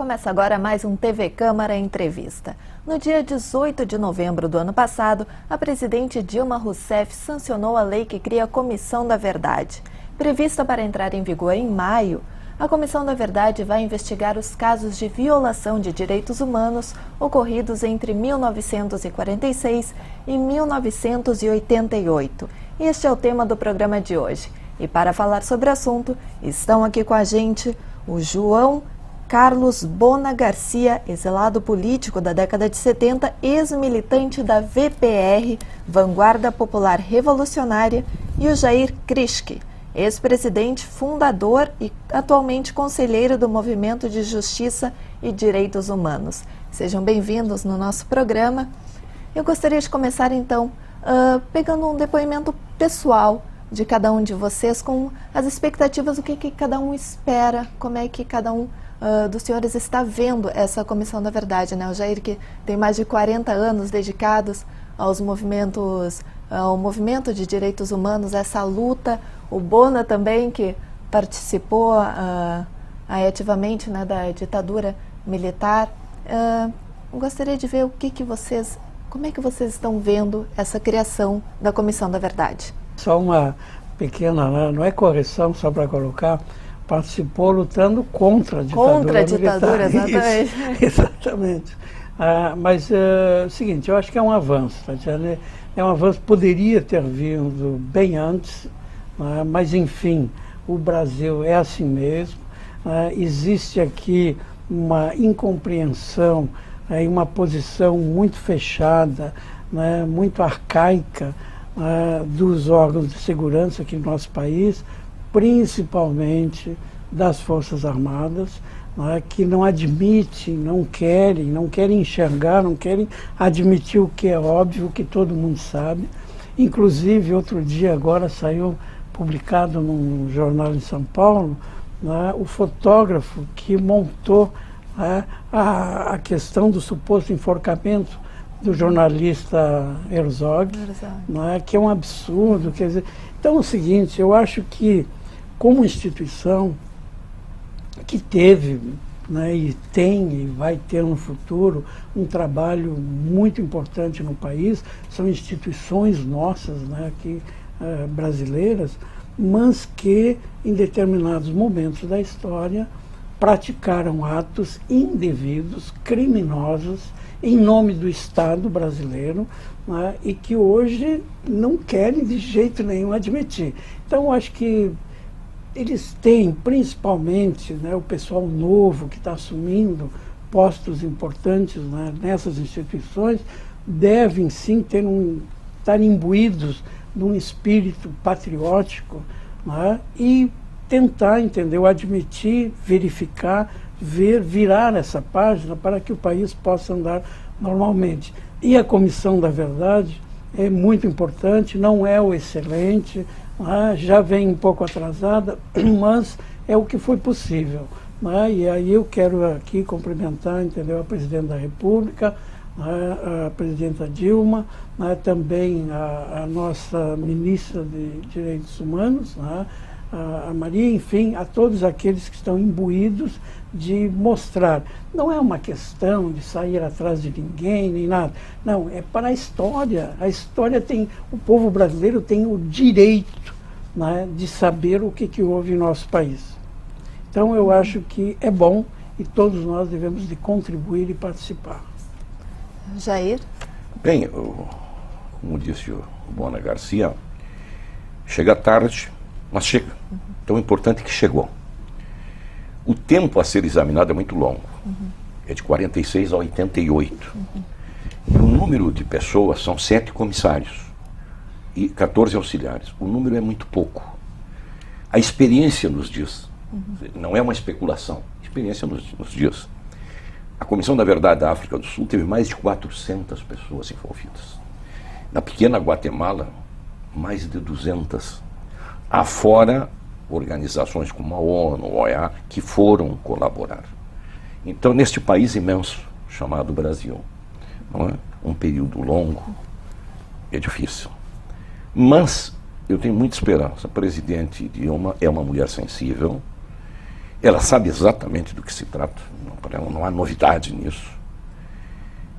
Começa agora mais um TV Câmara Entrevista. No dia 18 de novembro do ano passado, a presidente Dilma Rousseff sancionou a lei que cria a Comissão da Verdade. Prevista para entrar em vigor em maio, a Comissão da Verdade vai investigar os casos de violação de direitos humanos ocorridos entre 1946 e 1988. Este é o tema do programa de hoje. E para falar sobre o assunto, estão aqui com a gente o João Carlos Bona Garcia, exilado político da década de 70, ex-militante da VPR, Vanguarda Popular Revolucionária, e o Jair Krischke, ex-presidente, fundador e atualmente conselheiro do Movimento de Justiça e Direitos Humanos. Sejam bem-vindos no nosso programa. Eu gostaria de começar, então, pegando um depoimento pessoal de cada um de vocês, com as expectativas, o que cada um espera, como é que cada um dos senhores está vendo essa Comissão da Verdade, né? O Jair, que tem mais de 40 anos dedicados aos movimentos, ao movimento de direitos humanos, essa luta. O Bona também, que participou ativamente, né, da ditadura militar. Gostaria de ver como é que vocês estão vendo essa criação da Comissão da Verdade. Só uma pequena, não é correção, só para colocar, participou lutando contra a ditadura militar. Contra a ditadura, exatamente. Isso, exatamente. Mas é o seguinte, eu acho que é um avanço, Tatiana, é um avanço, poderia ter vindo bem antes, mas enfim, o Brasil é assim mesmo, existe aqui uma incompreensão e uma posição muito fechada, muito arcaica dos órgãos de segurança aqui no nosso país, principalmente das Forças Armadas, que não admitem, não querem enxergar, não querem admitir o que é óbvio, que todo mundo sabe. Inclusive, outro dia agora saiu publicado num jornal em São Paulo, o fotógrafo que montou a questão do suposto enforcamento do jornalista Herzog, que é um absurdo. Quer dizer, então é o seguinte, eu acho que como instituição que teve, e tem e vai ter no futuro um trabalho muito importante no país, são instituições nossas, aqui, brasileiras, mas que em determinados momentos da história praticaram atos indevidos, criminosos, em nome do Estado brasileiro, e que hoje não querem de jeito nenhum admitir. Então, eu acho que eles têm, principalmente, o pessoal novo que está assumindo postos importantes nessas instituições, devem sim estar imbuídos de um espírito patriótico, e tentar, entendeu, admitir, verificar, virar essa página para que o país possa andar normalmente. E a Comissão da Verdade é muito importante, não é o excelente, já vem um pouco atrasada, mas é o que foi possível. E aí eu quero aqui cumprimentar, entendeu, a Presidente da República, a Presidenta Dilma, também a nossa Ministra de Direitos Humanos, a Maria, enfim, a todos aqueles que estão imbuídos de mostrar. Não é uma questão de sair atrás de ninguém, nem nada. Não, é para a história. A história tem, o povo brasileiro tem o direito de saber o que houve em nosso país. Então eu acho que é bom e todos nós devemos de contribuir e participar. Jair? Bem, como disse o Bona Garcia, chega tarde, mas chega. Tão importante que chegou. O tempo a ser examinado é muito longo. É de 46 a 88. E o número de pessoas são 7 comissários e 14 auxiliares. O número é muito pouco. A experiência nos diz, não é uma especulação, a experiência nos diz. A Comissão da Verdade da África do Sul teve mais de 400 pessoas envolvidas. Na pequena Guatemala, mais de 200. Afora organizações como a ONU, a OEA, que foram colaborar. Então, neste país imenso, chamado Brasil, não é? Um período longo, é difícil. Mas eu tenho muita esperança. A presidente Dilma é uma mulher sensível, ela sabe exatamente do que se trata, não há novidade nisso.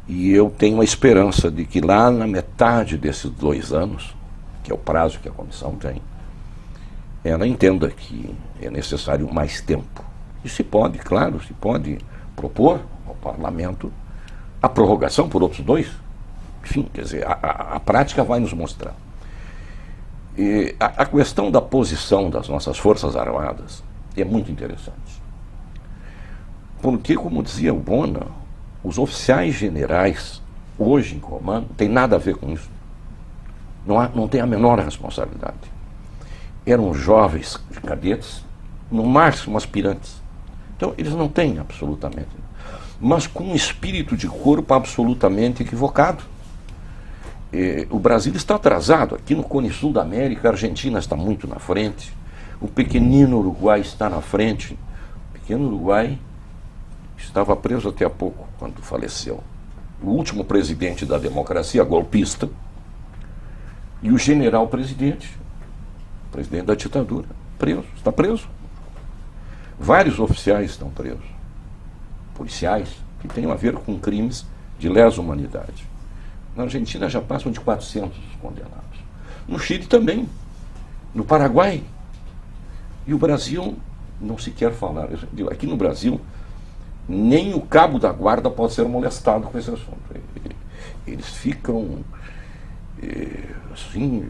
E eu tenho a esperança de que lá na metade desses 2 anos, que é o prazo que a comissão tem, ela entenda que é necessário mais tempo. E se pode, claro, se pode propor ao parlamento a prorrogação por outros 2. Enfim, quer dizer, a prática vai nos mostrar. E a questão da posição das nossas Forças Armadas é muito interessante. Porque, como dizia o Bona, os oficiais generais, hoje em comando, não tem nada a ver com isso. Não tem a menor responsabilidade. Eram jovens cadetes, no máximo aspirantes. Então, eles não têm absolutamente. Mas com um espírito de corpo absolutamente equivocado. O Brasil está atrasado. Aqui no Cone Sul da América, a Argentina está muito na frente. O pequenino Uruguai está na frente. O pequeno Uruguai estava preso até há pouco, quando faleceu. O último presidente da democracia, golpista, e o general presidente da ditadura, preso, está preso. Vários oficiais estão presos, policiais, que têm a ver com crimes de lesa humanidade. Na Argentina já passam de 400 condenados. No Chile também, no Paraguai. E o Brasil não se quer falar. Aqui no Brasil, nem o cabo da guarda pode ser molestado com esse assunto. Eles ficam, assim,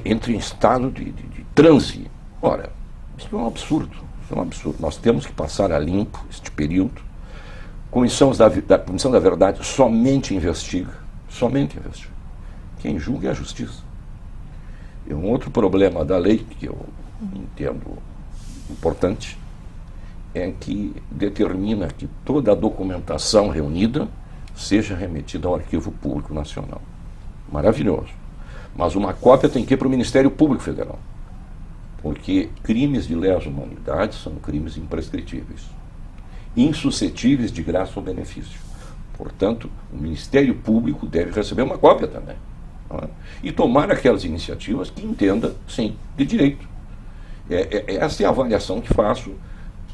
entram em estado de transe. Ora, isso é um absurdo. Isso é um absurdo. Nós temos que passar a limpo este período. Comissão da Verdade somente investiga. Somente investiga. Quem julga é a justiça. E um outro problema da lei, que eu entendo importante, é que determina que toda a documentação reunida seja remetida ao Arquivo Público Nacional. Maravilhoso. Mas uma cópia tem que ir para o Ministério Público Federal. Porque crimes de lesa humanidade são crimes imprescritíveis, insuscetíveis de graça ou benefício. Portanto, o Ministério Público deve receber uma cópia também. Não é? E tomar aquelas iniciativas que entenda, sim, de direito. Essa é a avaliação que faço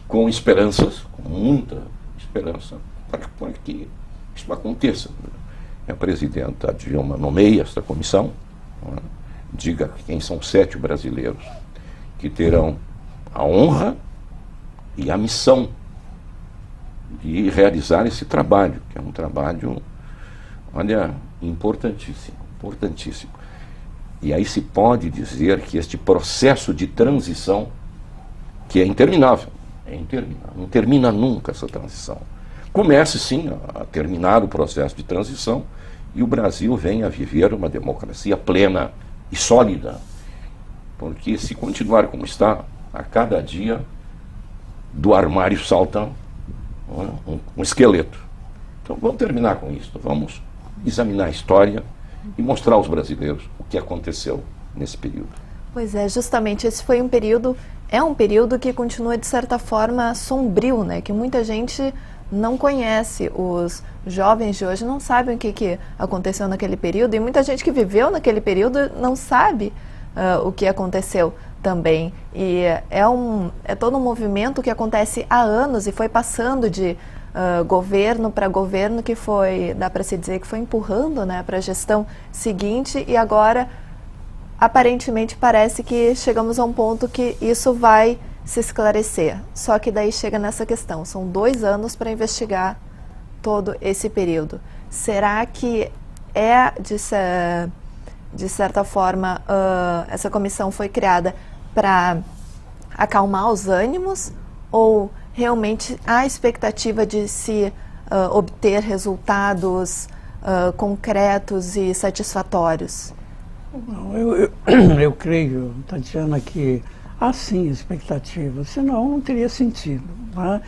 com esperanças, com muita esperança, para que isso aconteça. A presidenta Dilma nomeia esta comissão, não é? Diga quem são 7 brasileiros que terão a honra e a missão de realizar esse trabalho, que é um trabalho, olha, importantíssimo, importantíssimo. E aí se pode dizer que este processo de transição, que é interminável, não termina nunca essa transição. Comece, sim, a terminar o processo de transição e o Brasil venha a viver uma democracia plena e sólida. Porque se continuar como está, a cada dia do armário salta um esqueleto. Então vamos terminar com isso, vamos examinar a história e mostrar aos brasileiros o que aconteceu nesse período. Pois é, justamente esse foi um período que continua de certa forma sombrio, né? Que muita gente não conhece, os jovens de hoje não sabem o que aconteceu naquele período e muita gente que viveu naquele período não sabe o que aconteceu também. E é todo um movimento que acontece há anos e foi passando de governo para governo, que foi, dá para se dizer que foi empurrando, né, para a gestão seguinte, e agora aparentemente parece que chegamos a um ponto que isso vai se esclarecer. Só que daí chega nessa questão, são 2 anos para investigar todo esse período. Será que de certa forma, essa comissão foi criada para acalmar os ânimos, ou realmente há expectativa de se obter resultados concretos e satisfatórios? Não, eu creio, Tatiana, que há sim expectativa, senão não teria sentido, né?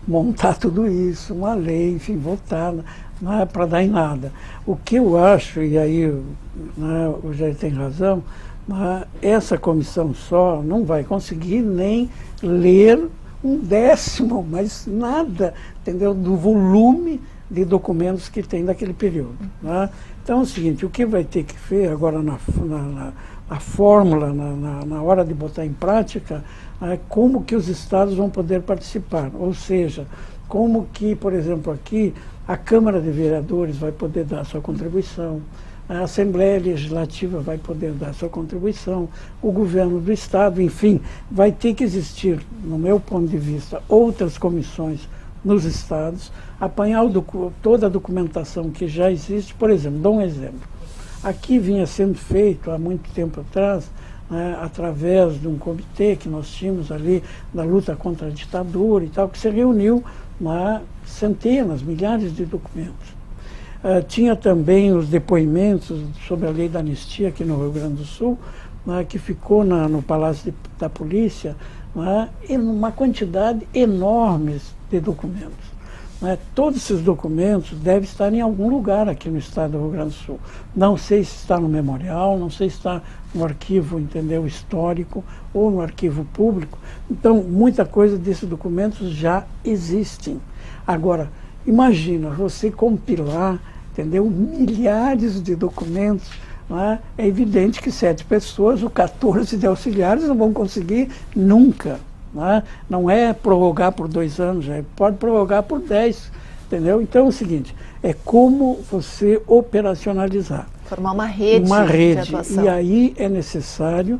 Montar tudo isso, uma lei, enfim, votar, não é para dar em nada. O que eu acho, e aí, né, o Jair tem razão, essa comissão só não vai conseguir nem ler 1/10, mas nada, entendeu, do volume de documentos que tem daquele período, né? Então é o seguinte, o que vai ter que ver agora na fórmula, na hora de botar em prática, como que os estados vão poder participar, ou seja, como que, por exemplo, aqui a Câmara de Vereadores vai poder dar sua contribuição, a Assembleia Legislativa vai poder dar sua contribuição, o governo do Estado, enfim, vai ter que existir, no meu ponto de vista, outras comissões nos estados, apanhar toda a documentação que já existe. Por exemplo, dou um exemplo. Aqui vinha sendo feito, há muito tempo atrás, através de um comitê que nós tínhamos ali na luta contra a ditadura e tal, que se reuniu centenas, milhares de documentos. Tinha também os depoimentos sobre a lei da anistia aqui no Rio Grande do Sul, que ficou no Palácio da Polícia, e uma quantidade enorme de documentos. Todos esses documentos devem estar em algum lugar aqui no estado do Rio Grande do Sul. Não sei se está no memorial, não sei se está no arquivo, entendeu, histórico ou no arquivo público. Então, muita coisa desses documentos já existem. Agora, imagina você compilar, entendeu, milhares de documentos. É evidente que 7 pessoas ou 14 de auxiliares não vão conseguir nunca. Não é prorrogar por 2 anos, pode prorrogar por 10, entendeu? Então é o seguinte, é como você operacionalizar. Formar uma rede de atuação. E aí é necessário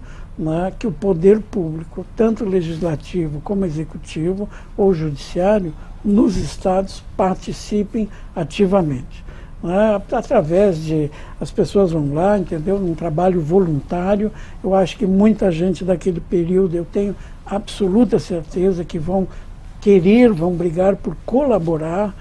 que o poder público, tanto legislativo como executivo ou judiciário, nos estados participem ativamente. Através de... As pessoas vão lá, entendeu? Num trabalho voluntário. Eu acho que muita gente daquele período, eu tenho absoluta certeza que vão brigar por colaborar,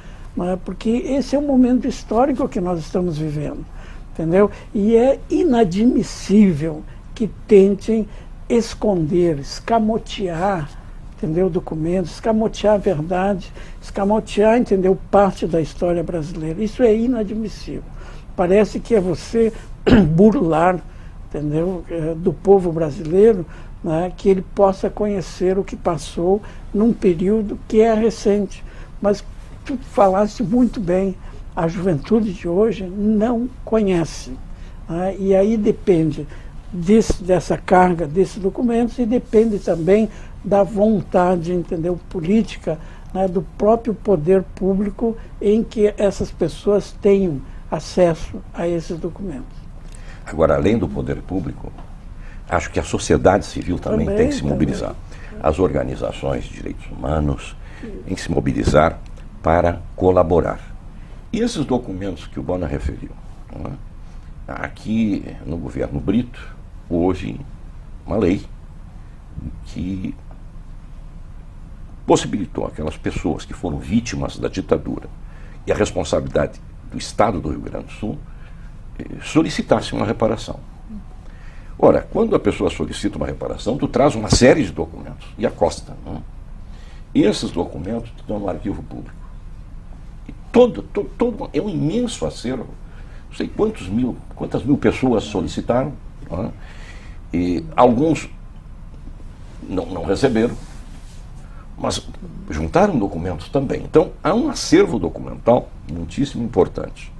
porque esse é o momento histórico que nós estamos vivendo, entendeu? E é inadmissível que tentem esconder, escamotear, entendeu, documentos, escamotear a verdade, escamotear, entendeu, parte da história brasileira. Isso é inadmissível. Parece que é você burlar, entendeu, do povo brasileiro, que ele possa conhecer o que passou num período que é recente. Mas tu falaste muito bem, a juventude de hoje não conhece. E aí depende dessa carga desses documentos e depende também da vontade, entendeu, política, do próprio poder público em que essas pessoas tenham acesso a esses documentos. Agora, além do poder público, acho que a sociedade civil também tem que se mobilizar. As organizações de direitos humanos têm que se mobilizar para colaborar. E esses documentos que o Bona referiu, aqui no governo Brito, hoje, uma lei que possibilitou aquelas pessoas que foram vítimas da ditadura e a responsabilidade do Estado do Rio Grande do Sul solicitassem uma reparação. Ora, quando a pessoa solicita uma reparação, tu traz uma série de documentos e acosta. E esses documentos estão no arquivo público. E todo é um imenso acervo. Não sei quantas mil pessoas solicitaram, e alguns não receberam, mas juntaram documentos também. Então, há um acervo documental muitíssimo importante.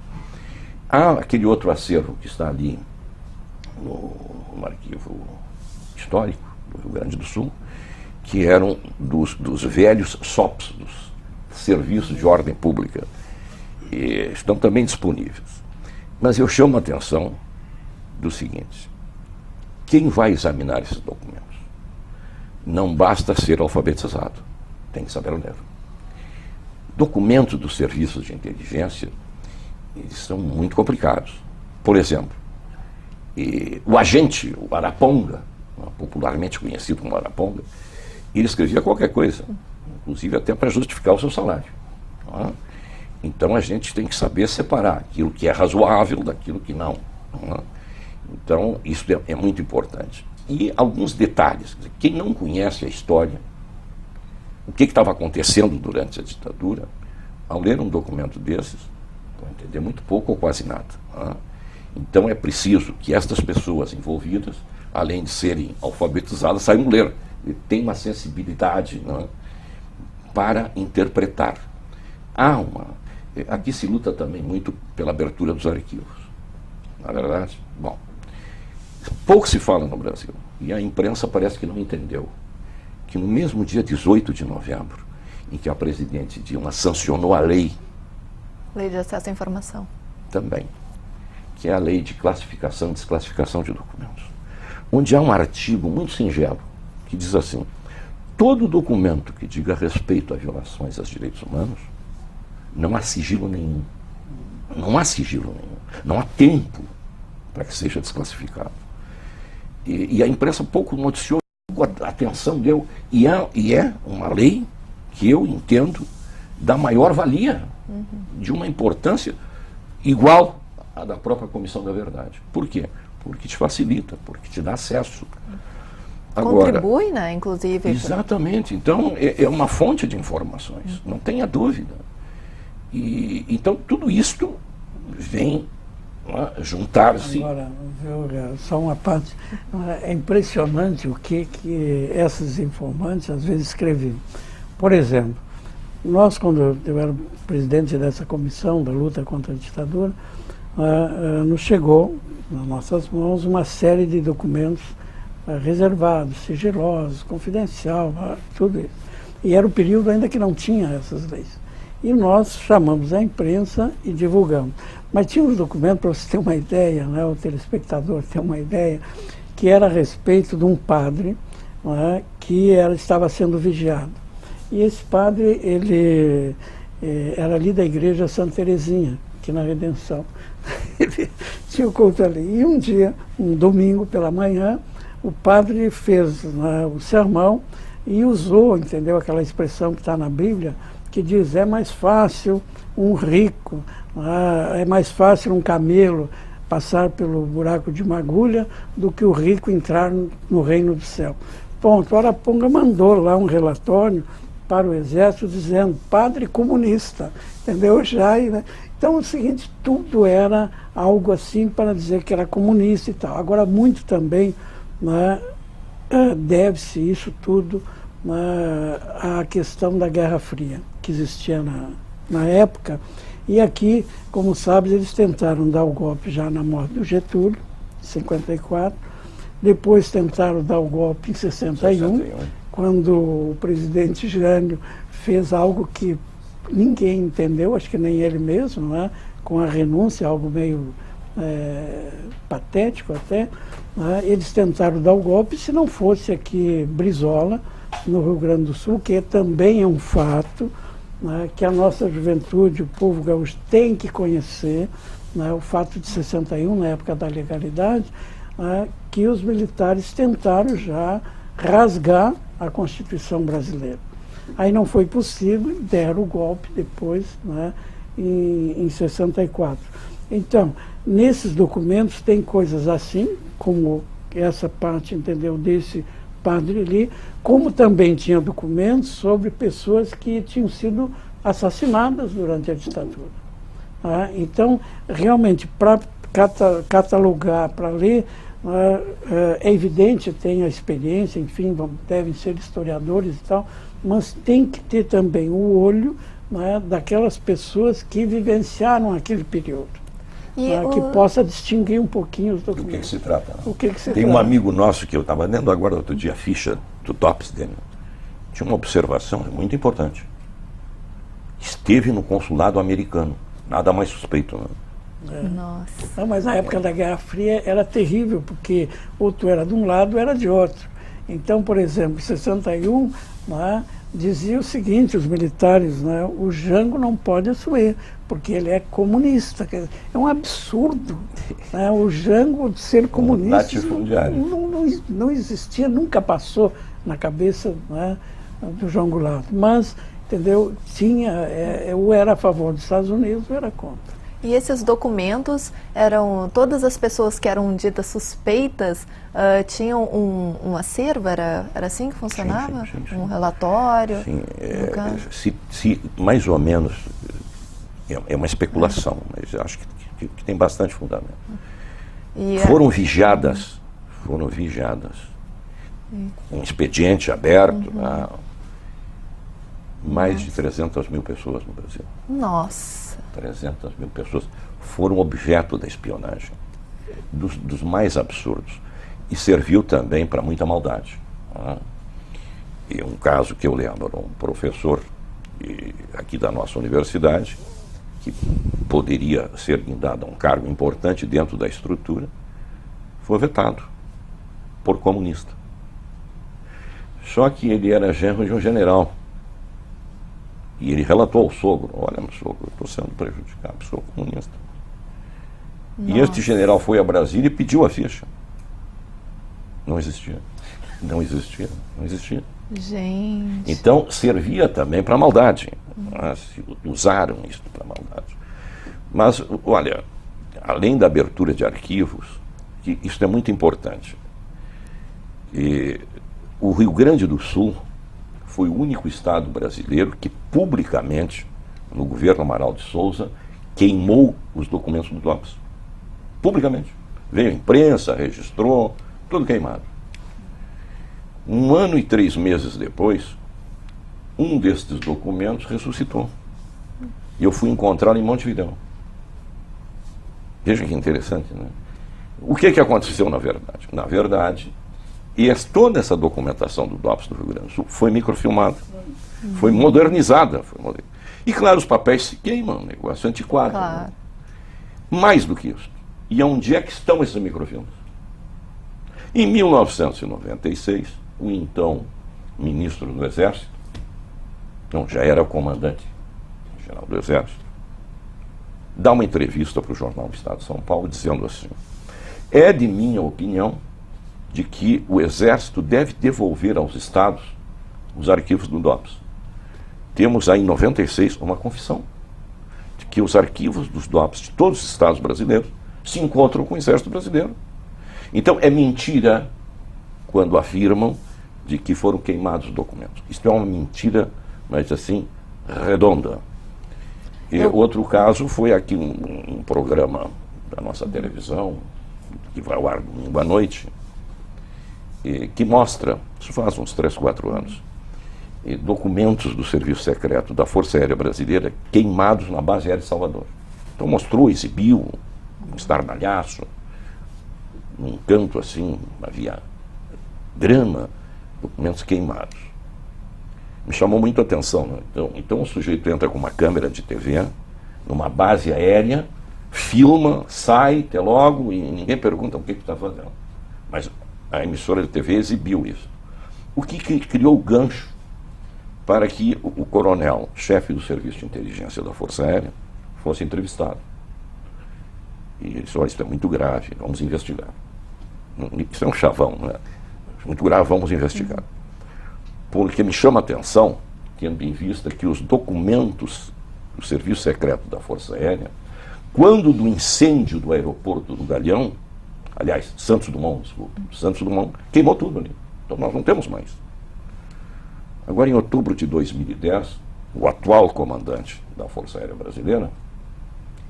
Há aquele outro acervo que está ali no arquivo histórico do Rio Grande do Sul, que eram dos velhos SOPs, dos Serviços de Ordem Pública, e estão também disponíveis. Mas eu chamo a atenção do seguinte: quem vai examinar esses documentos? Não basta ser alfabetizado, tem que saber ler. Documentos dos serviços de inteligência, eles são muito complicados. Por exemplo, o agente, o Araponga, popularmente conhecido como Araponga, ele escrevia qualquer coisa, inclusive até para justificar o seu salário. Então a gente tem que saber separar aquilo que é razoável daquilo que não. Então isso é muito importante. E alguns detalhes. Quem não conhece a história, o que estava acontecendo durante a ditadura, ao ler um documento desses, vai entender muito pouco ou quase nada. Então é preciso que estas pessoas envolvidas, além de serem alfabetizadas, saibam ler. E tenham uma sensibilidade para interpretar. Aqui se luta também muito pela abertura dos arquivos. Na verdade, pouco se fala no Brasil. E a imprensa parece que não entendeu que no mesmo dia 18 de novembro, em que a presidente Dilma sancionou a lei, Lei de acesso à informação. também, que é a lei de classificação e desclassificação de documentos, onde há um artigo muito singelo que diz assim: todo documento que diga respeito a violações aos direitos humanos, não há sigilo nenhum. Não há sigilo nenhum. Não há tempo para que seja desclassificado. E a imprensa pouco noticiou, a atenção deu. E é uma lei que eu entendo da maior valia, de uma importância igual à da própria Comissão da Verdade. Por quê? Porque te facilita, porque te dá acesso. Agora, contribui, né, inclusive. Exatamente. Então, é uma fonte de informações, não tenha dúvida. Então, tudo isto vem juntar-se. Agora, só uma parte. É impressionante o que esses informantes às vezes escreviam. Por exemplo, nós, quando eu era presidente dessa comissão da luta contra a ditadura, nos chegou nas nossas mãos uma série de documentos reservados, sigilosos, confidencial, tudo isso. E era o período ainda que não tinha essas leis. E nós chamamos a imprensa e divulgamos. Mas tinha um documento, para você ter uma ideia, né, o telespectador ter uma ideia, que era a respeito de um padre, né, que estava sendo vigiado. E esse padre, ele era ali da igreja Santa Teresinha, aqui na Redenção. Ele tinha o culto ali. E um dia, um domingo pela manhã, o padre fez, né, o sermão e usou, entendeu, aquela expressão que está na Bíblia, que diz: é mais fácil um rico, é mais fácil um camelo passar pelo buraco de uma agulha do que o rico entrar no reino do céu. Ponto. O Araponga mandou lá um relatório para o Exército dizendo: padre comunista, entendeu? Já, né? Então, é o seguinte, tudo era algo assim para dizer que era comunista e tal. Agora, muito também, né, deve-se isso tudo à questão da Guerra Fria, que existia na época. E aqui, como sabes, eles tentaram dar o golpe já na morte do Getúlio, em 54. Depois tentaram dar o golpe em 61, quando o presidente Jânio fez algo que ninguém entendeu, acho que nem ele mesmo, né? Com a renúncia, algo meio patético até. Né? Eles tentaram dar o golpe, se não fosse aqui Brizola, no Rio Grande do Sul, que também é um fato, né, que a nossa juventude, o povo gaúcho, tem que conhecer, né, o fato de 61, na época da legalidade, que os militares tentaram já rasgar a Constituição brasileira. Aí não foi possível, deram o golpe depois, né, em 64. Então, nesses documentos tem coisas assim, como essa parte, entendeu, desse padre ali, como também tinha documentos sobre pessoas que tinham sido assassinadas durante a ditadura. Então, realmente, para catalogar, para ler, é evidente, tem a experiência, enfim, devem ser historiadores e tal, mas tem que ter também o olho, né, daquelas pessoas que vivenciaram aquele período. Que possa distinguir um pouquinho os documentos. Do que se trata? O que se Tem trata? um amigo nosso que eu estava lendo agora outro dia a ficha do TOPS dele. Tinha uma observação muito importante. Esteve no consulado americano. Nada mais suspeito, né? Nossa. Não, mas na época da Guerra Fria era terrível, porque outro era de um lado, era de outro. Então, por exemplo, em 61, né, dizia o seguinte, os militares, né, o Jango não pode assumir, porque ele é comunista. É um absurdo, né, o Jango ser comunista. Não existia, nunca passou na cabeça, né, do João Goulart. Mas, entendeu, tinha, ou era a favor dos Estados Unidos ou era contra. E esses documentos eram, todas as pessoas que eram ditas suspeitas tinham um acervo, era assim que funcionava? Sim. Um relatório? Sim, se mais ou menos, é uma especulação, mas acho que tem bastante fundamento. Foram vigiadas, um expediente aberto, mais de 300 mil pessoas no Brasil. Nossa! 300 mil pessoas foram objeto da espionagem, dos mais absurdos. E serviu também para muita maldade. E um caso que eu lembro, um professor aqui da nossa universidade, que poderia ser dado um cargo importante dentro da estrutura, foi vetado por comunista. Só que ele era genro de um general. E ele relatou ao sogro: olha, meu sogro, eu estou sendo prejudicado, sou comunista. Nossa. E este general foi a Brasília e pediu a ficha. Não existia. Não existia. Não existia. Gente. Então, servia também para maldade. Usaram isso para maldade. Mas, olha, além da abertura de arquivos, que isso é muito importante. O Rio Grande do Sul foi o único estado brasileiro que publicamente, no governo Amaral de Souza, queimou os documentos do DOPS. Publicamente. Veio a imprensa, registrou, tudo queimado. 1 ano e 3 meses depois, um destes documentos ressuscitou. E eu fui encontrá-lo em Montevidéu. Veja que interessante, né? O que aconteceu na verdade? Na verdade, toda essa documentação do DOPS do Rio Grande do Sul foi microfilmada, foi modernizada. E claro, os papéis se queimam, negócio antiquado. Claro. Né? Mais do que isso. E onde é que estão esses microfilmes? Em 1996, o então ministro do Exército, não, já era o comandante-geral do Exército, dá uma entrevista para o jornal Estado de São Paulo dizendo assim: é de minha opinião de que o Exército deve devolver aos estados os arquivos do DOPS. Temos aí em 96 uma confissão de que os arquivos dos DOPS de todos os estados brasileiros se encontram com o Exército Brasileiro. Então é mentira quando afirmam de que foram queimados os documentos. Isso é uma mentira, mas assim, redonda. E outro caso foi aqui um programa da nossa televisão, que vai ao ar domingo à noite, que mostra, isso faz uns 3, 4 anos, documentos do Serviço Secreto da Força Aérea Brasileira queimados na base aérea de Salvador. Então mostrou, exibiu um estardalhaço, num canto assim, havia grama, documentos queimados. Me chamou muito a atenção, né? Então o sujeito entra com uma câmera de TV, numa base aérea, filma, sai, até logo, e ninguém pergunta o que está fazendo. Mas a emissora de TV exibiu isso. O que criou o gancho para que o coronel, chefe do Serviço de Inteligência da Força Aérea, fosse entrevistado. E ele disse: olha, isso é muito grave, vamos investigar. Isso é um chavão, não é? Muito grave, vamos investigar. Porque me chama a atenção, tendo em vista que os documentos do Serviço Secreto da Força Aérea, quando do incêndio do aeroporto do Galeão, aliás, Santos Dumont, queimou tudo ali. Então nós não temos mais. Agora, em outubro de 2010, o atual comandante da Força Aérea Brasileira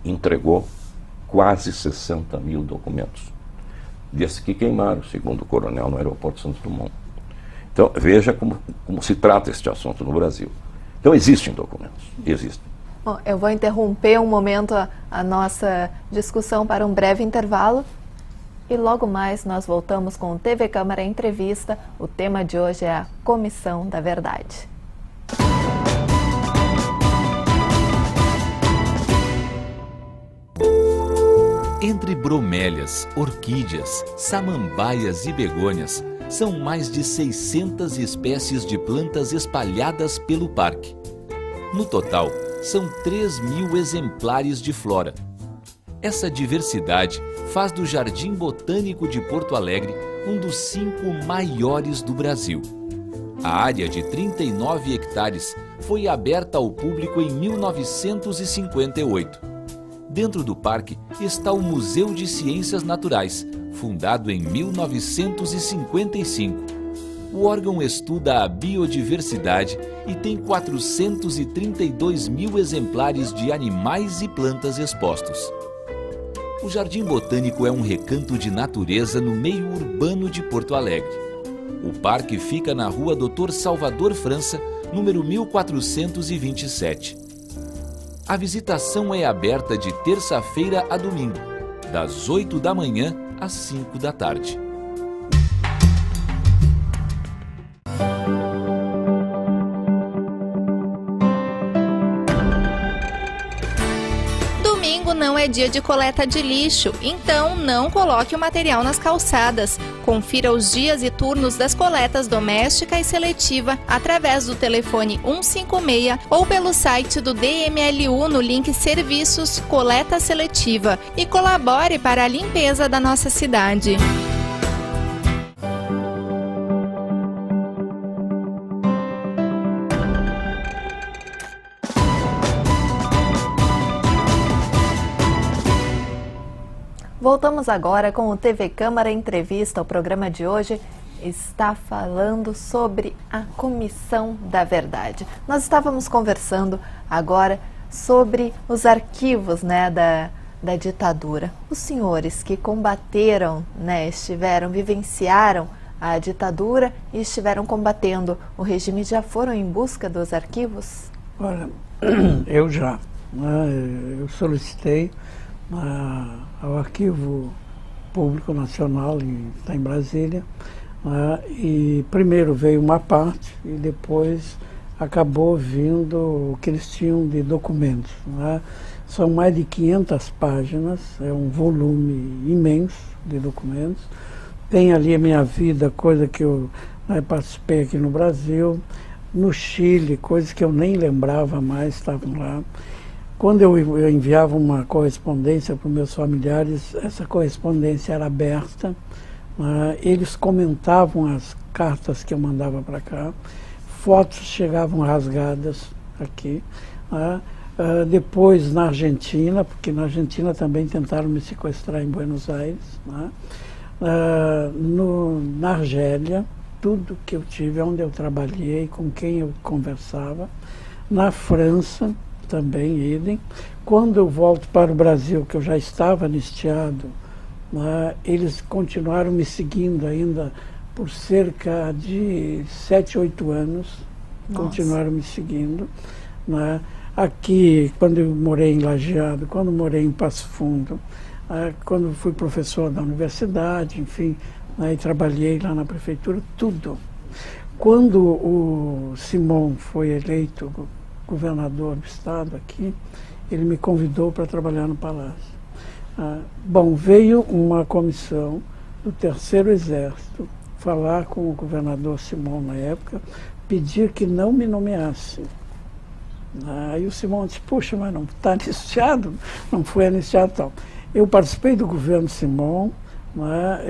entregou quase 60 mil documentos, desses que queimaram, segundo o coronel, no aeroporto Santos Dumont. Então, veja como se trata este assunto no Brasil. Então, existem documentos, existem. Bom, eu vou interromper um momento a nossa discussão para um breve intervalo e logo mais nós voltamos com o TV Câmara Entrevista. O tema de hoje é a Comissão da Verdade. Entre bromélias, orquídeas, samambaias e begônias, são mais de 600 espécies de plantas espalhadas pelo parque. No total, são 3.000 exemplares de flora. Essa diversidade faz do Jardim Botânico de Porto Alegre um dos 5 maiores do Brasil. A área de 39 hectares foi aberta ao público em 1958. Dentro do parque está o Museu de Ciências Naturais, fundado em 1955. O órgão estuda a biodiversidade e tem 432.000 exemplares de animais e plantas expostos. O Jardim Botânico é um recanto de natureza no meio urbano de Porto Alegre. O parque fica na rua Dr. Salvador França, número 1427. A visitação é aberta de terça-feira a domingo, das 8 da manhã às 5 da tarde. é dia de coleta de lixo, então não coloque o material nas calçadas. Confira os dias e turnos das coletas doméstica e seletiva através do telefone 156 ou pelo site do DMLU no link Serviços Coleta Seletiva e colabore para a limpeza da nossa cidade. Voltamos agora com o TV Câmara Entrevista. O programa de hoje está falando sobre a Comissão da Verdade. Nós estávamos conversando agora sobre os arquivos, né, da ditadura. Os senhores que combateram, né, vivenciaram a ditadura e estiveram combatendo o regime, já foram em busca dos arquivos? Olha, eu já. Eu solicitei ao Arquivo Público Nacional, está em Brasília, e primeiro veio uma parte e depois acabou vindo o que eles tinham de documentos. São mais de 500 páginas, é um volume imenso de documentos. Tem ali a minha vida, coisa que eu participei aqui no Brasil, no Chile, coisas que eu nem lembrava mais, estavam lá. Quando eu enviava uma correspondência para os meus familiares, essa correspondência era aberta, eles comentavam as cartas que eu mandava para cá, fotos chegavam rasgadas aqui. Depois na Argentina, porque na Argentina também tentaram me sequestrar em Buenos Aires, na Argélia, tudo que eu tive, onde eu trabalhei, com quem eu conversava, na França, também idem. Quando eu volto para o Brasil, que eu já estava anistiado, eles continuaram me seguindo ainda por cerca de 7, 8 anos. Nossa. Continuaram me seguindo. Aqui, quando eu morei em Lajeado, quando morei em Passo Fundo, quando fui professor da universidade, enfim, e trabalhei lá na prefeitura, tudo. Quando o Simão foi eleito governador do estado aqui, ele me convidou para trabalhar no Palácio. Bom, veio uma comissão do Terceiro Exército falar com o governador Simão na época, pedir que não me nomeasse. Aí o Simão disse, puxa, mas não está anistiado, não foi anistiado tal. Eu participei do governo Simão,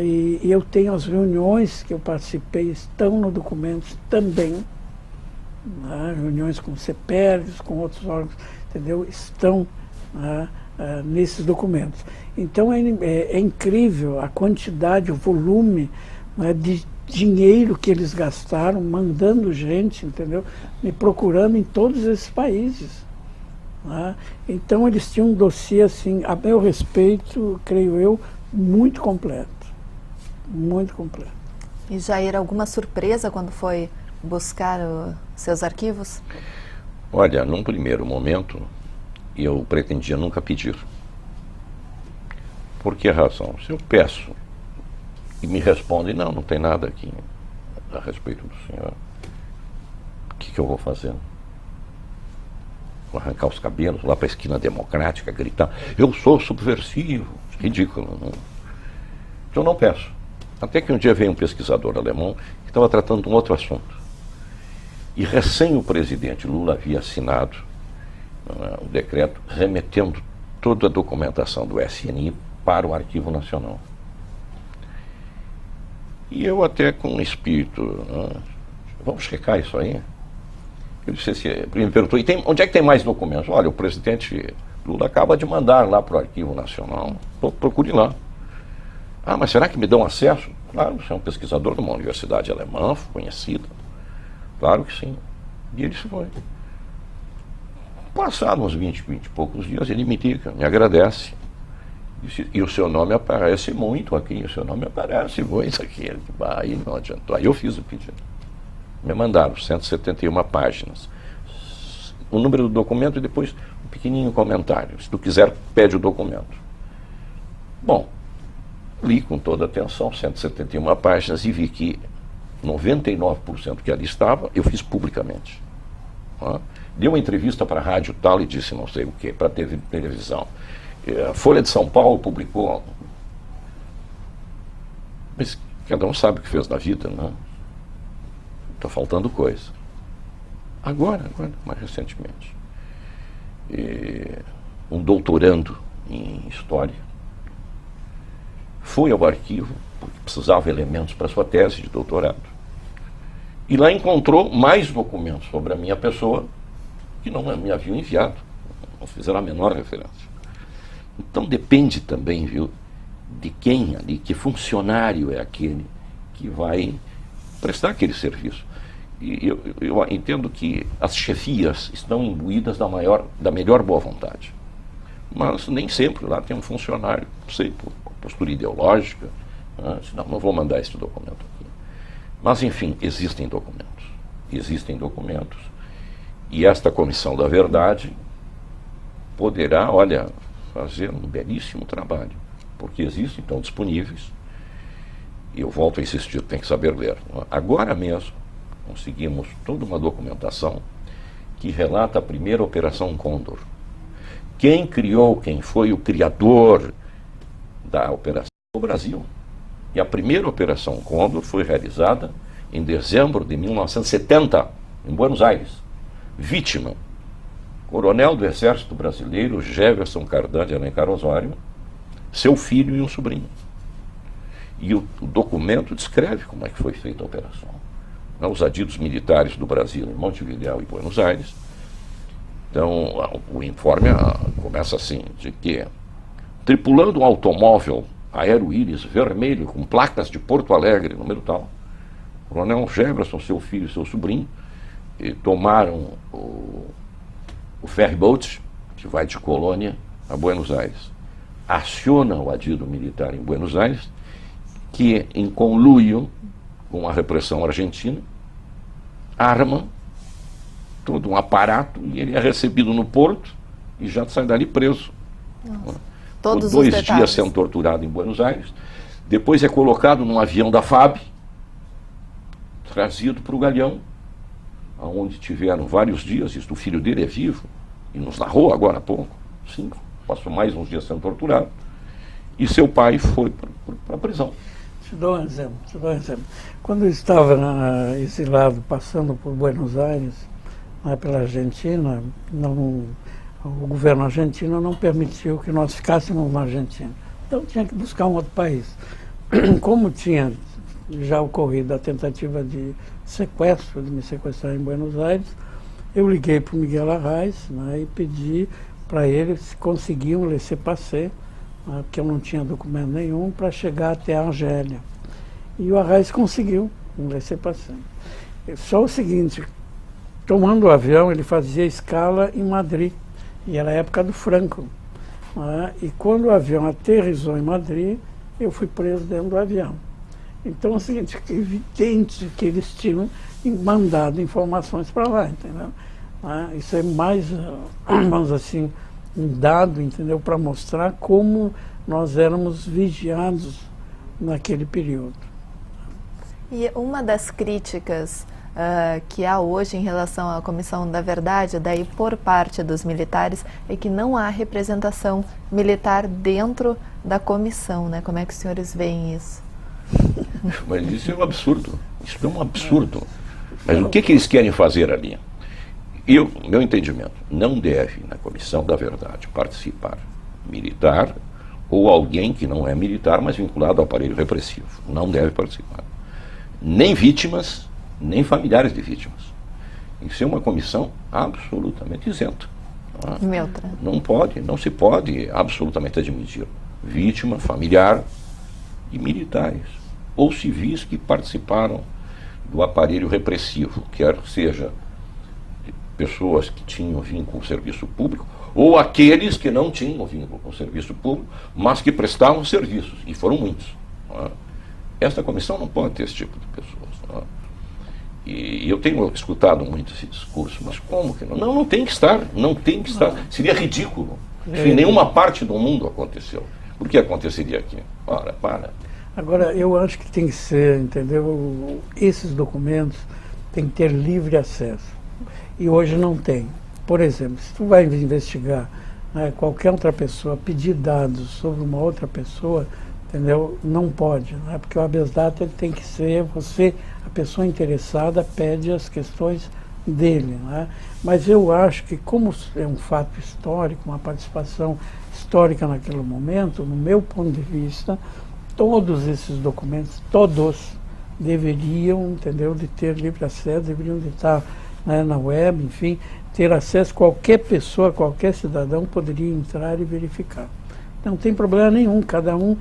e eu tenho as reuniões que eu participei, estão no documento também. Reuniões com CEPERGs, com outros órgãos, entendeu? Estão nesses documentos. Então é incrível a quantidade, o volume de dinheiro que eles gastaram, mandando gente, entendeu? Me procurando em todos esses países. Então eles tinham um dossiê, assim, a meu respeito, creio eu, muito completo. Muito completo. E Jair, alguma surpresa quando foi buscar os seus arquivos? Olha, num primeiro momento, eu pretendia nunca pedir. Por que razão? Se eu peço e me respondem, não tem nada aqui a respeito do senhor, o que eu vou fazer? Vou arrancar os cabelos lá para a esquina democrática, gritar, eu sou subversivo, ridículo. Não? Então não peço. Até que um dia veio um pesquisador alemão que estava tratando de um outro assunto. E recém o presidente Lula havia assinado o decreto remetendo toda a documentação do SNI para o Arquivo Nacional. E eu até com um espírito, vamos checar isso aí? Eu disse assim, ele me perguntou, onde é que tem mais documentos? Olha, o presidente Lula acaba de mandar lá para o Arquivo Nacional, procure lá. Mas será que me dão acesso? Claro, você é um pesquisador de uma universidade alemã, conhecida. Claro que sim. E ele se foi. Passados uns 20 e poucos dias, ele me liga, me agradece. Disse, e o seu nome aparece muito aqui, o seu nome aparece muito aqui. Aí não adiantou. Aí eu fiz o pedido. Me mandaram 171 páginas. O número do documento e depois um pequenininho comentário. Se tu quiser, pede o documento. Bom, li com toda atenção 171 páginas e vi que 99% que ali estava, eu fiz publicamente. Dei uma entrevista para a rádio tal e disse não sei o que, para a televisão. A Folha de São Paulo publicou. Mas cada um sabe o que fez na vida, não? Está faltando coisa. Agora, mais recentemente. Um doutorando em História foi ao arquivo, porque precisava de elementos para sua tese de doutorado. E lá encontrou mais documentos sobre a minha pessoa que não me haviam enviado. Não fizeram a menor referência. Então depende também, viu, de quem ali, que funcionário é aquele que vai prestar aquele serviço. E eu entendo que as chefias estão imbuídas da melhor boa vontade. Mas nem sempre lá tem um funcionário, não sei, por postura ideológica, senão não vou mandar esse documento aqui. Mas, enfim, existem documentos. Existem documentos. E esta Comissão da Verdade poderá, olha, fazer um belíssimo trabalho. Porque existem, estão disponíveis. E eu volto a insistir, tem que saber ler. Agora mesmo, conseguimos toda uma documentação que relata a primeira Operação Condor. Quem criou, quem foi o criador da operação? O Brasil. E a primeira Operação Condor foi realizada em dezembro de 1970, em Buenos Aires. Vítima: coronel do Exército Brasileiro, Jefferson Cardan de Alencar Osório, seu filho e um sobrinho. E o documento descreve como é que foi feita a operação. Os adidos militares do Brasil em Montevidéu e Buenos Aires. Então, o informe começa assim, de que, tripulando um automóvel Aero Íris vermelho com placas de Porto Alegre, número tal, o coronel Jefferson, seu filho e seu sobrinho, tomaram o ferryboat, que vai de Colônia a Buenos Aires. Aciona o adido militar em Buenos Aires, que, em conluio com a repressão argentina, arma todo um aparato e ele é recebido no porto e já sai dali preso. Todos Por 2 os detalhes. dias sendo torturado em Buenos Aires, depois é colocado num avião da FAB, trazido para o Galeão, onde tiveram vários dias. O filho dele é vivo e nos narrou agora há pouco, 5, passou mais uns dias sendo torturado, e seu pai foi para a prisão. Te dou um exemplo. Quando eu estava exilado, passando por Buenos Aires, pela Argentina, o governo argentino não permitiu que nós ficássemos na Argentina. Então tinha que buscar um outro país. Como tinha já ocorrido a tentativa de sequestro, de me sequestrar em Buenos Aires, eu liguei para o Miguel Arraes, e pedi para ele se conseguir um laissez-passer, porque eu não tinha documento nenhum, para chegar até a Argélia. E o Arraes conseguiu um laissez-passer. Só o seguinte, tomando o avião, ele fazia escala em Madrid, e era a época do Franco. E quando o avião aterrissou em Madrid, eu fui preso dentro do avião. Então é o seguinte, é evidente que eles tinham mandado informações para lá, entendeu? Isso é mais, vamos assim, um dado, entendeu, para mostrar como nós éramos vigiados naquele período. E uma das críticas que há hoje em relação à Comissão da Verdade, daí por parte dos militares, é que não há representação militar dentro da comissão, né? Como é que os senhores veem isso? Mas isso é um absurdo. Isso é um absurdo. Mas o que eles querem fazer ali? Meu entendimento, não deve, na Comissão da Verdade, participar militar ou alguém que não é militar, mas vinculado ao aparelho repressivo. Não deve participar. Nem vítimas, nem familiares de vítimas. Tem que ser uma comissão absolutamente isenta. Não se pode absolutamente admitir vítima, familiar e militares, ou civis que participaram do aparelho repressivo, quer seja pessoas que tinham vínculo com o serviço público, ou aqueles que não tinham vínculo com o serviço público, mas que prestavam serviços, e foram muitos. Esta comissão não pode ter esse tipo de pessoas. E eu tenho escutado muito esse discurso, mas como que não? Não tem que estar, não tem que estar. Seria ridículo. Em nenhuma parte do mundo aconteceu. Por que aconteceria aqui? Para. Agora, eu acho que tem que ser, entendeu? Esses documentos têm que ter livre acesso. E hoje não tem. Por exemplo, se tu vai investigar né, qualquer outra pessoa pedir dados sobre uma outra pessoa, entendeu? Não pode, né? Porque o habeas data ele tem que ser você, a pessoa interessada pede as questões dele, né? Mas eu acho que, como é um fato histórico, uma participação histórica naquele momento, no meu ponto de vista, todos esses documentos, todos deveriam, entendeu, de ter livre acesso, deveriam de estar, né, na web, enfim, ter acesso, qualquer pessoa, qualquer cidadão poderia entrar e verificar. Não tem problema nenhum, cada um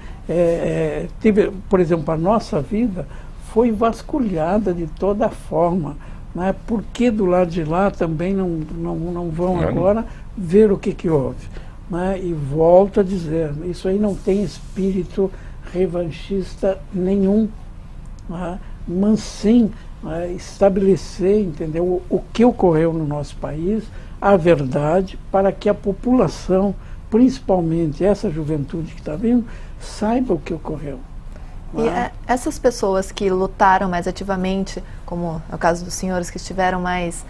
teve, por exemplo, a nossa vida foi vasculhada de toda forma, né? Por que do lado de lá também não vão agora ver o que houve? Né? E volto a dizer, isso aí não tem espírito revanchista nenhum, né? Mas sim, né, estabelecer, entendeu, o que ocorreu no nosso país, a verdade, para que a população, principalmente essa juventude que está vindo, saiba o que ocorreu. E essas pessoas que lutaram mais ativamente, como é o caso dos senhores que estiveram mais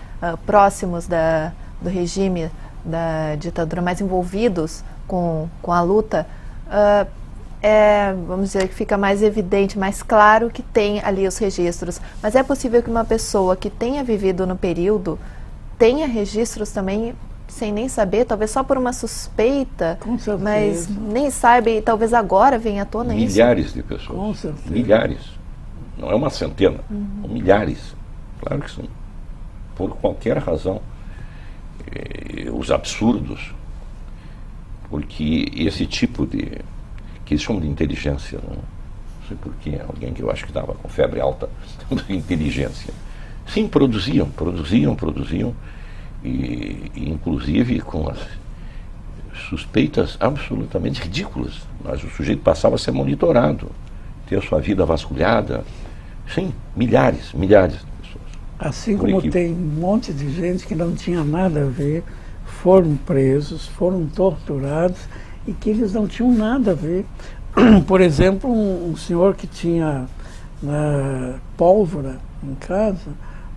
próximos do regime da ditadura, mais envolvidos com a luta, vamos dizer que fica mais evidente, mais claro que tem ali os registros. Mas é possível que uma pessoa que tenha vivido no período tenha registros também sem nem saber, talvez só por uma suspeita, mas nem saiba e talvez agora venha à tona isso. Milhares de pessoas. Com certeza. Milhares. Não é uma centena, são milhares. Claro que sim. Por qualquer razão. Os absurdos, porque esse tipo de, que eles chamam de inteligência, não sei porquê, alguém que eu acho que estava com febre alta de inteligência. Sim, produziam, e inclusive com as suspeitas absolutamente ridículas, mas o sujeito passava a ser monitorado, ter a sua vida vasculhada. Sim, milhares de pessoas. Assim como tem um monte de gente que não tinha nada a ver, foram presos, foram torturados e que eles não tinham nada a ver. Por exemplo, um senhor que tinha pólvora em casa,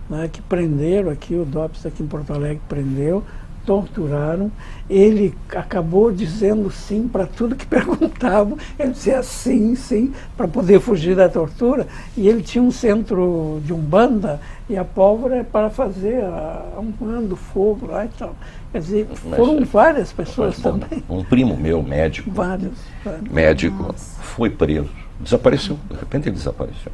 né, que prenderam aqui, o DOPS aqui em Porto Alegre prendeu, torturaram, ele acabou dizendo sim para tudo que perguntavam, ele dizia sim, para poder fugir da tortura, e ele tinha um centro de umbanda, e a pólvora é para fazer do fogo lá e tal. Quer dizer, foram várias pessoas também. Um primo meu, médico, médico, nossa, foi preso, desapareceu, de repente ele desapareceu.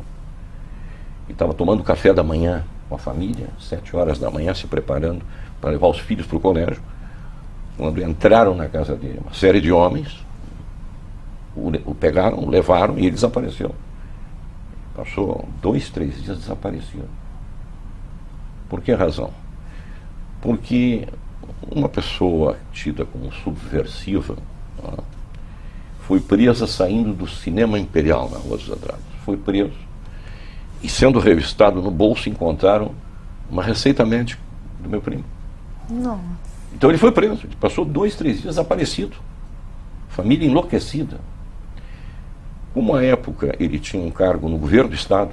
E estava tomando café da manhã com a família, 7 horas da manhã, se preparando para levar os filhos para o colégio, quando entraram na casa dele uma série de homens, o pegaram, o levaram e ele desapareceu. Passou 2, 3 dias desaparecido. Por que razão? Porque uma pessoa tida como subversiva foi presa saindo do Cinema Imperial na Rua dos Andrades. Foi preso e, sendo revistado no bolso, encontraram uma receita médica do meu primo. Nossa. Então ele foi preso, ele passou 2, 3 dias desaparecido. Família enlouquecida. Como à época ele tinha um cargo no governo do Estado,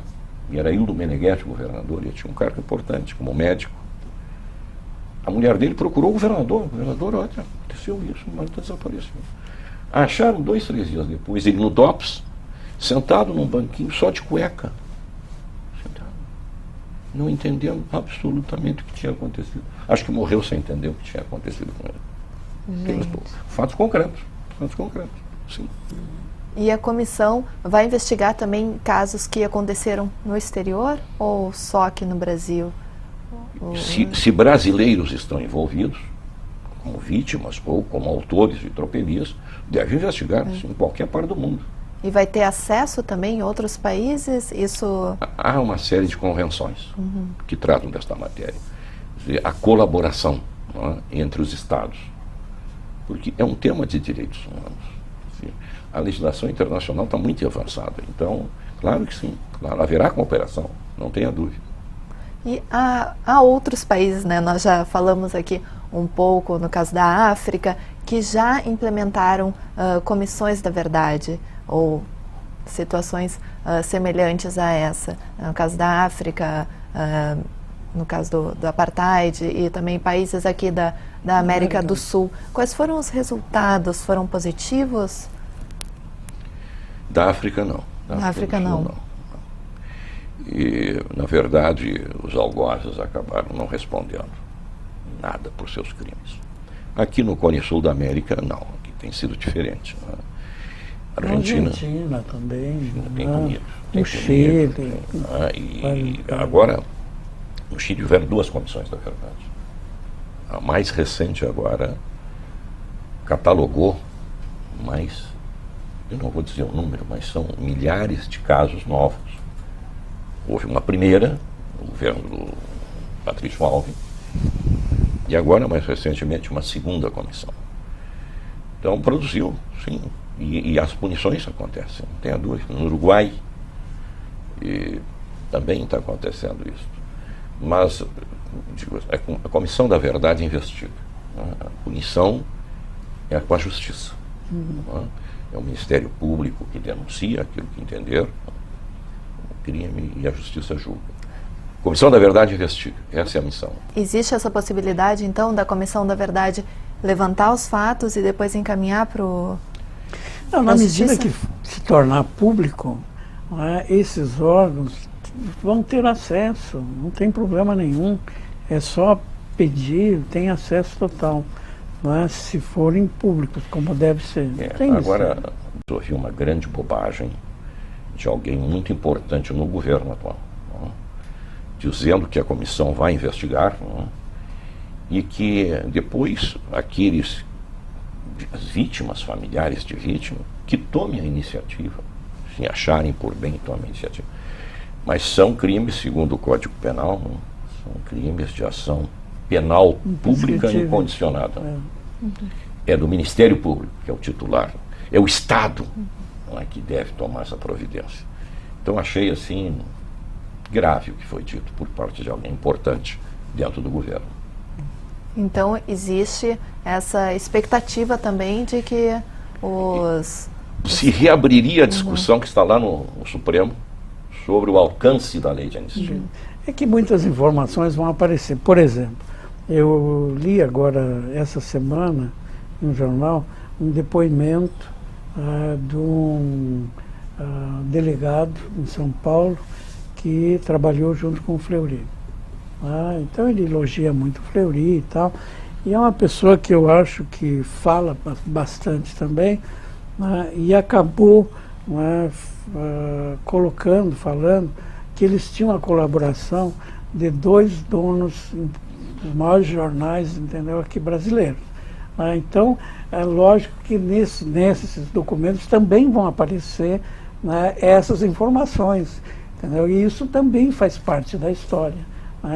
e era Hildo Meneghetti o governador, ele tinha um cargo importante como médico, a mulher dele procurou o governador, olha, aconteceu isso, o marido desapareceu. Acharam 2, 3 dias depois ele no DOPS, sentado num banquinho só de cueca, não entendendo absolutamente o que tinha acontecido. Acho que morreu sem entender o que tinha acontecido com ele. Fatos concretos, sim. E a comissão vai investigar também casos que aconteceram no exterior ou só aqui no Brasil? Se brasileiros estão envolvidos, como vítimas ou como autores de tropelias, deve investigar em qualquer parte do mundo. E vai ter acesso também em outros países? Isso... Há uma série de convenções que tratam desta matéria. A colaboração entre os Estados, porque é um tema de direitos humanos. A legislação internacional está muito avançada, então, claro que sim, claro, haverá cooperação, não tenha dúvida. E há outros países, né? Nós já falamos aqui um pouco no caso da África, que já implementaram comissões da verdade, ou situações semelhantes a essa. No caso da África, no caso do apartheid, e também países aqui da América do Sul. Quais foram os resultados? Foram positivos? Da África, não. Da África, não. E, na verdade, os algozes acabaram não respondendo nada por seus crimes. Aqui no Cone Sul da América, não. Aqui tem sido diferente. Né? Argentina também. Tem punido. No Chile. E agora, no Chile houveram 2 comissões da verdade. A mais recente agora catalogou mais, eu não vou dizer o número, mas são milhares de casos novos. Houve uma primeira, no governo do Patrício Alves, e agora, mais recentemente, uma segunda comissão. Então, produziu, sim, e as punições acontecem, não tenha dúvida. No Uruguai também está acontecendo isso. Mas a Comissão da Verdade investiga. Né? A punição é com a Justiça. Né? É o Ministério Público que denuncia aquilo que entender, o crime, e a Justiça julga. A Comissão da Verdade investiga. Essa é a missão. Existe essa possibilidade, então, da Comissão da Verdade levantar os fatos e depois encaminhar para o... Não, na medida que se tornar público, né, esses órgãos vão ter acesso, não tem problema nenhum. É só pedir, tem acesso total, né, se forem públicos, como deve ser. Agora, eu ouvi uma grande bobagem de alguém muito importante no governo atual, né, dizendo que a comissão vai investigar, né, e que depois aqueles, as vítimas, familiares de vítima, que tomem a iniciativa, se acharem por bem, tomem a iniciativa. Mas são crimes, segundo o Código Penal, né, são crimes de ação penal pública incondicionada. É do Ministério Público, que é o titular, é o Estado, né, que deve tomar essa providência. Então achei assim grave o que foi dito por parte de alguém importante dentro do governo. Então existe essa expectativa também de que se reabriria a discussão que está lá no Supremo sobre o alcance da lei de anistia. É que muitas informações vão aparecer. Por exemplo, eu li agora, essa semana, no jornal, um depoimento de um delegado em São Paulo que trabalhou junto com o Fleury. Então ele elogia muito o Fleury e tal. E é uma pessoa que eu acho que fala bastante também, e acabou falando que eles tinham a colaboração de 2 donos dos maiores jornais, entendeu, aqui brasileiros. Então, é lógico que nesses documentos também vão aparecer, né, essas informações, entendeu? E isso também faz parte da história.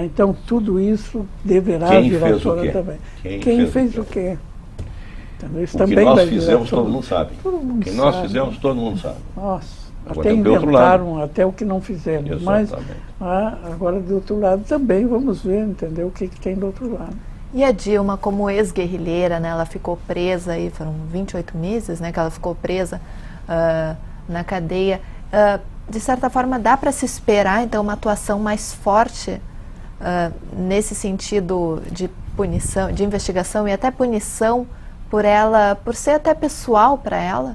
Então, tudo isso deverá vir à tona também. Quem fez o quê? Isso o que nós fizemos, todo mundo sabe. O que nós fizemos, todo mundo sabe. Nossa, agora, até inventaram até o que não fizemos. Exatamente. Mas agora, do outro lado, também vamos ver, entendeu, o que tem do outro lado. E a Dilma, como ex-guerrilheira, né, ela ficou presa, aí, foram 28 meses, né, que ela ficou presa na cadeia. De certa forma, dá para se esperar, então, uma atuação mais forte nesse sentido de punição, de investigação e até punição por ela, por ser até pessoal para ela?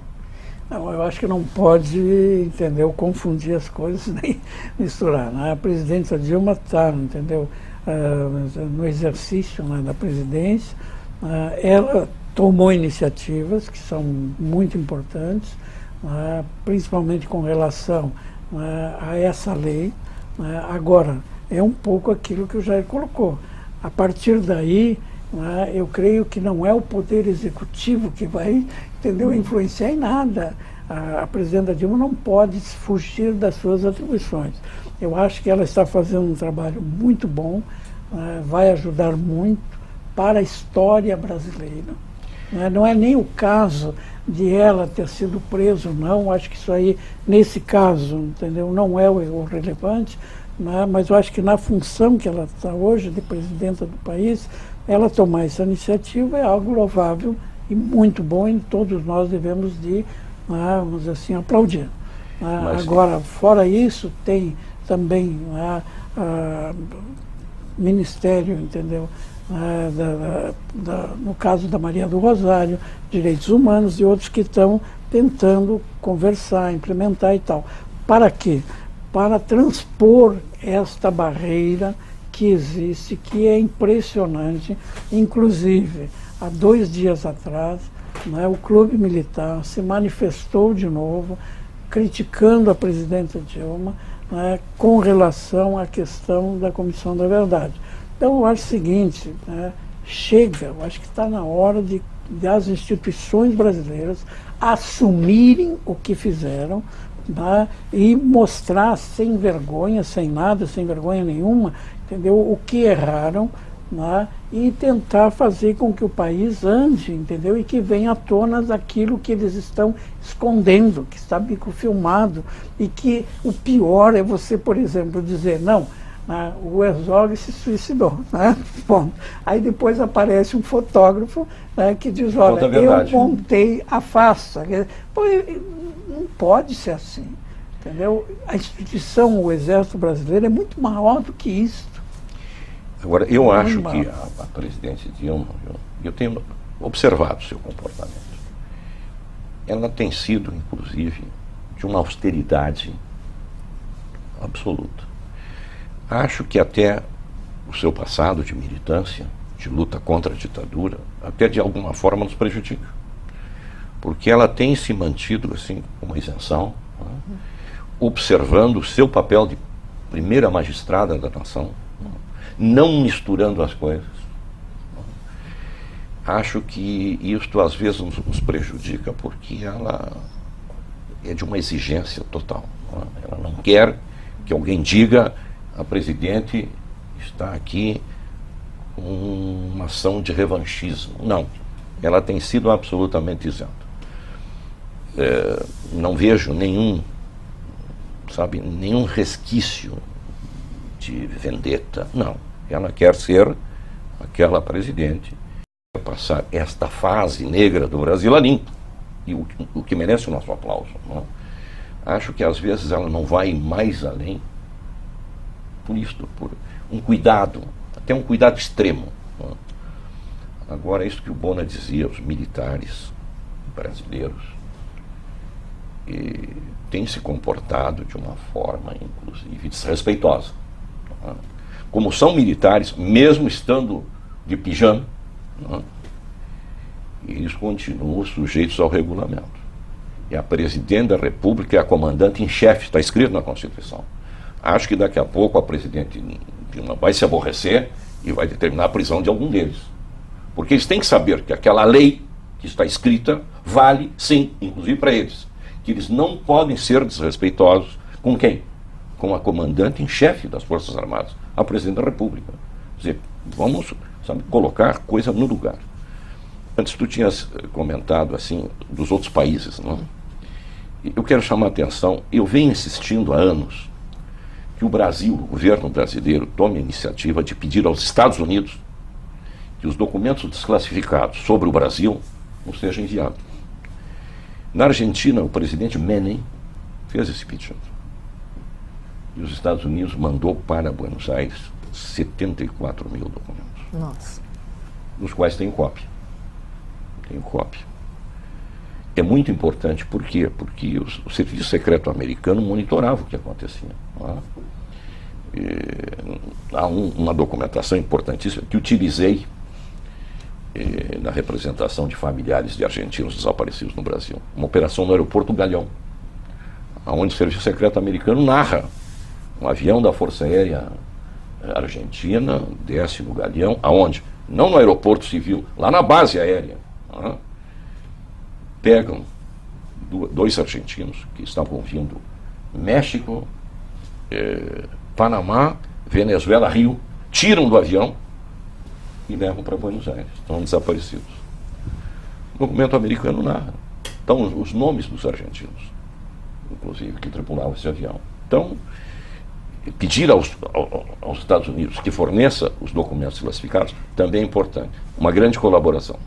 Não, eu acho que não pode, entendeu, confundir as coisas nem misturar. Né? A presidenta Dilma está, entendeu, no exercício, né, da presidência. Ela tomou iniciativas que são muito importantes, principalmente com relação a essa lei. Agora, é um pouco aquilo que o Jair colocou. A partir daí, eu creio que não é o Poder Executivo que vai, entendeu, influenciar em nada. A presidenta Dilma não pode fugir das suas atribuições. Eu acho que ela está fazendo um trabalho muito bom, vai ajudar muito para a história brasileira. Não é nem o caso de ela ter sido presa, não. Acho que isso aí, nesse caso, entendeu, não é o relevante. Mas eu acho que na função que ela está hoje, de presidenta do país, ela tomar essa iniciativa é algo louvável e muito bom, e todos nós devemos de, vamos dizer assim, aplaudir. Agora, fora isso, tem também ministério, entendeu? No caso da Maria do Rosário, Direitos Humanos e outros que estão tentando conversar, implementar e tal. Para quê? Para transpor esta barreira que existe, que é impressionante. Inclusive, há 2 dias atrás, né, o Clube Militar se manifestou de novo, criticando a presidenta Dilma, né, com relação à questão da Comissão da Verdade. Então, eu acho o seguinte, né, chega, eu acho que está na hora de as instituições brasileiras assumirem o que fizeram, né, e mostrar sem vergonha, sem nada, sem vergonha nenhuma, entendeu, o que erraram, né, e tentar fazer com que o país ande, entendeu, e que venha à tona daquilo que eles estão escondendo, que está microfilmado, e que o pior é você, por exemplo, dizer, não, o Herzog se suicidou, né? Bom, aí depois aparece um fotógrafo, né, que diz, olha, eu montei a farsa. Pô, não pode ser assim, entendeu? A instituição, o Exército Brasileiro é muito maior do que isso. Agora, eu acho que a presidente Dilma, eu tenho observado o seu comportamento, ela tem sido, inclusive, de uma austeridade absoluta. Acho que até o seu passado de militância, de luta contra a ditadura, até de alguma forma nos prejudica. Porque ela tem se mantido assim, com uma isenção, né, observando o seu papel de primeira magistrada da nação, não misturando as coisas. Acho que isto às vezes nos prejudica, porque ela é de uma exigência total. Né? Ela não quer que alguém diga: a presidente está aqui com uma ação de revanchismo. Não, ela tem sido absolutamente isenta. Não vejo nenhum resquício de vendetta. Não, ela quer ser aquela presidente, quer passar esta fase negra do Brasil a limpo, e o que merece o nosso aplauso. Não? Acho que às vezes ela não vai mais além por isso, por um cuidado, até um cuidado extremo. Né? Agora, isso que o Bona dizia, os militares brasileiros têm se comportado de uma forma, inclusive, desrespeitosa. Né? Como são militares, mesmo estando de pijama, né? Eles continuam sujeitos ao regulamento. E a presidente da República é a comandante em chefe, está escrito na Constituição. Acho que daqui a pouco a presidente Dilma vai se aborrecer e vai determinar a prisão de algum deles. Porque eles têm que saber que aquela lei que está escrita vale, sim, inclusive para eles. Que eles não podem ser desrespeitosos com quem? Com a comandante em chefe das Forças Armadas, a presidente da República. Quer dizer, vamos, colocar coisa no lugar. Antes tu tinhas comentado assim dos outros países, não? Eu quero chamar a atenção, eu venho insistindo há anos que o Brasil, o governo brasileiro, tome a iniciativa de pedir aos Estados Unidos que os documentos desclassificados sobre o Brasil não sejam enviados. Na Argentina, o presidente Menem fez esse pedido. E os Estados Unidos mandou para Buenos Aires 74 mil documentos. Nossa. Dos quais tem cópia. Tem cópia. É muito importante, por quê? Porque o Serviço Secreto americano monitorava o que acontecia. Há uma documentação importantíssima que utilizei na representação de familiares de argentinos desaparecidos no Brasil. Uma operação no aeroporto Galeão, onde o Serviço Secreto americano narra um avião da Força Aérea Argentina desce no Galeão, aonde? Não no aeroporto civil, lá na base aérea. Pegam 2 argentinos que estavam vindo México, Panamá, Venezuela, Rio, tiram do avião e levam para Buenos Aires. Estão desaparecidos. O documento americano narra. Então, os nomes dos argentinos, inclusive, que tripulavam esse avião. Então, pedir aos Estados Unidos que forneça os documentos classificados também é importante. Uma grande colaboração.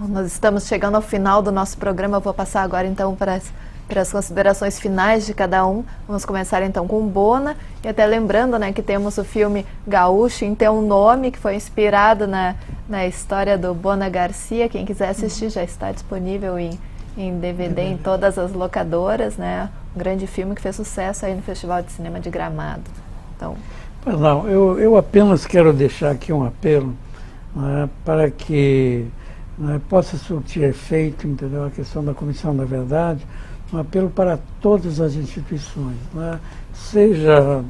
Nós estamos chegando ao final do nosso programa. Eu vou passar agora, então, para as Para as considerações finais de cada um, vamos começar então com Bona, e até lembrando, né, que temos o filme Gaúcho em Teu Nome, que foi inspirado na história do Bona Garcia. Quem quiser assistir já está disponível em DVD em todas as locadoras, né? Um grande filme que fez sucesso aí no Festival de Cinema de Gramado. Então, não, eu apenas quero deixar aqui um apelo, né, para que, né, possa surtir efeito, entendeu? A questão da Comissão da Verdade, um apelo para todas as instituições, né, seja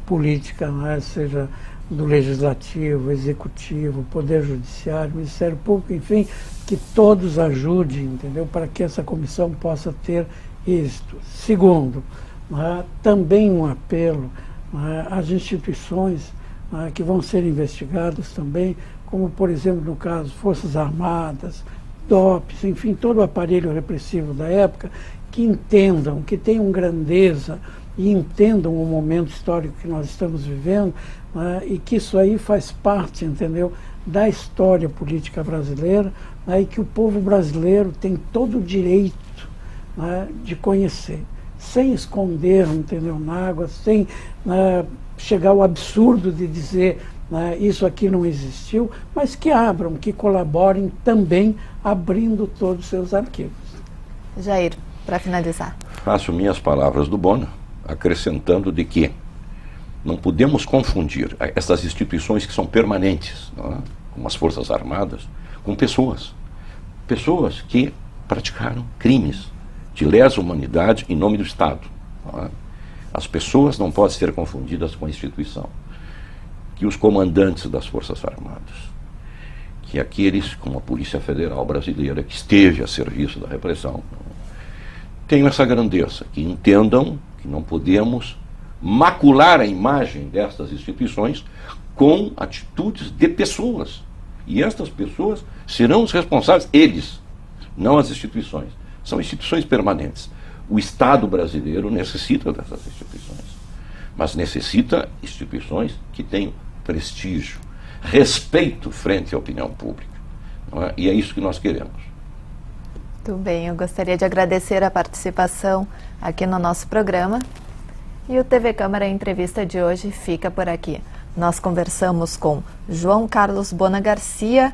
política, né, seja do Legislativo, Executivo, Poder Judiciário, Ministério Público, enfim, que todos ajudem, entendeu? Para que essa comissão possa ter êxito. Segundo, né, também um apelo, né, às instituições, né, que vão ser investigadas também, como, por exemplo, no caso, Forças Armadas, DOPS, enfim, todo o aparelho repressivo da época, que entendam, que tenham grandeza e entendam o momento histórico que nós estamos vivendo, né, e que isso aí faz parte, entendeu, da história política brasileira, né, e que o povo brasileiro tem todo o direito, né, de conhecer, sem esconder, entendeu, mágoas, sem, né, chegar ao absurdo de dizer, né, isso aqui não existiu, mas que abram, que colaborem também, abrindo todos os seus arquivos. Jair, para finalizar. Faço minhas palavras do Bona, acrescentando de que não podemos confundir essas instituições que são permanentes, não é? Como as Forças Armadas, com pessoas. Pessoas que praticaram crimes de lesa humanidade em nome do Estado. Não é? As pessoas não podem ser confundidas com a instituição. Que os comandantes das Forças Armadas, que aqueles como a Polícia Federal Brasileira, que esteve a serviço da repressão, tenham essa grandeza, que entendam que não podemos macular a imagem destas instituições com atitudes de pessoas. E estas pessoas serão os responsáveis, eles, não as instituições. São instituições permanentes. O Estado brasileiro necessita dessas instituições, mas necessita instituições que tenham prestígio, respeito frente à opinião pública. Não é? E é isso que nós queremos. Muito bem, eu gostaria de agradecer a participação aqui no nosso programa. E o TV Câmara Entrevista de hoje fica por aqui. Nós conversamos com João Carlos Bona Garcia,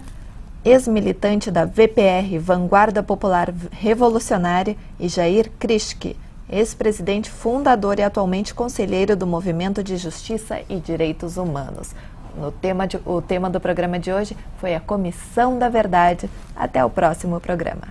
ex-militante da VPR, Vanguarda Popular Revolucionária, e Jair Krischke, ex-presidente fundador e atualmente conselheiro do Movimento de Justiça e Direitos Humanos. O tema do programa de hoje foi a Comissão da Verdade. Até o próximo programa.